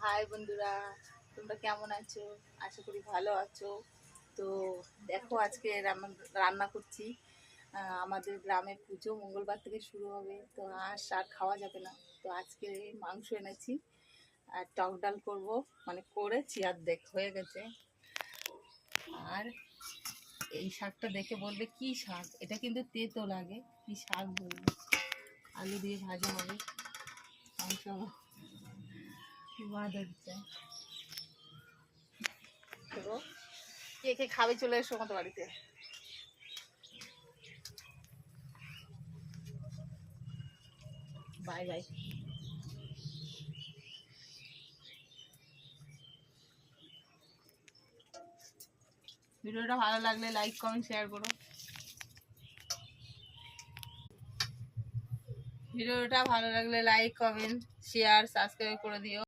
High বন্ধুরা, তোমরা কেমন আছো? আশা করি ভালো আছো। তো দেখো, আজকে রান্না রান্না করছি। আমাদের গ্রামে পুজো মঙ্গলবার থেকে শুরু হবে, তো আজ আর খাওয়া যাবে না। তো আজকে মাংস এনেছি আর টক ডাল করবো, মানে করেছি আর হয়ে গেছে। আর এই শাকটা দেখে বলবে কি শাক, এটা কিন্তু তেতো লাগে, কি শাক বলবে। আলু দিয়ে ভাজা হবে, মাংস বাদ হচ্ছে। তো কে কে খাবে চলে এসো আমাদের বাড়িতে। Bye bye. ভিডিওটা ভালো লাগলে লাইক কমেন্ট শেয়ার করো। ভিডিওটা ভালো লাগলে লাইক কমেন্ট শেয়ার সাবস্ক্রাইব করে দিও।